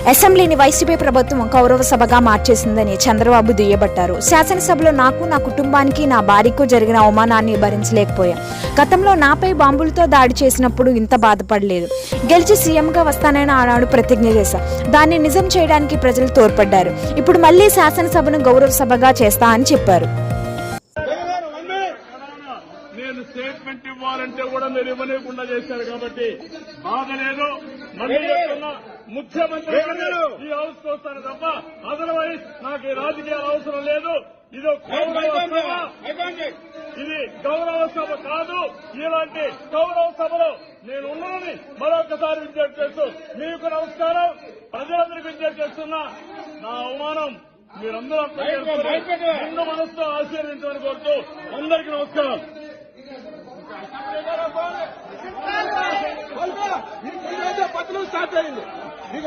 అసెంబ్లీని వైసీపీ ప్రభుత్వం గౌరవ సభగా మార్చేసిందని చంద్రబాబు దుయ్యబట్టారు. శాసనసభలో నాకు, నా కుటుంబానికి, నా భార్యకు జరిగిన అవమానాన్ని భరించలేకపోయా. గతంలో నాపై బాంబులతో దాడి చేసినప్పుడు ఇంత బాధపడలేదు. గెలిచి సీఎంగా వస్తానని ఆనాడు ప్రతిజ్ఞ చేశా. దాన్ని నిజం చేయడానికి ప్రజలు తోడ్పడ్డారు. ఇప్పుడు మళ్లీ శాసనసభను గౌరవ సభగా చేస్తా అని చెప్పారు. నేను స్టేట్మెంట్ ఇవ్వాలంటే కూడా మీరు ఇవ్వలేకుండా చేశారు కాబట్టి బాధ లేదు. మళ్ళీ చెప్తున్నా, ముఖ్యమంత్రి ఈ హౌస్ వస్తాను తప్ప అదర్వైజ్ నాకు ఈ రాజకీయాలు అవసరం లేదు. ఇది గౌరవ సభ కాదు. ఇలాంటి గౌరవ సభలో నేను ఉన్నానని మరొకసారి విజ్ఞప్తి చేస్తూ మీకు నమస్కారం. ప్రజలందరికీ విజ్ఞప్తి చేస్తున్నా, నా అవమానం మీరందరూ అర్థం చేసుకుని నిండు మనసుతో ఆశీర్వించమని కోరుతూ అందరికీ నమస్కారం. పత్రం స్టార్ట్ అయింది.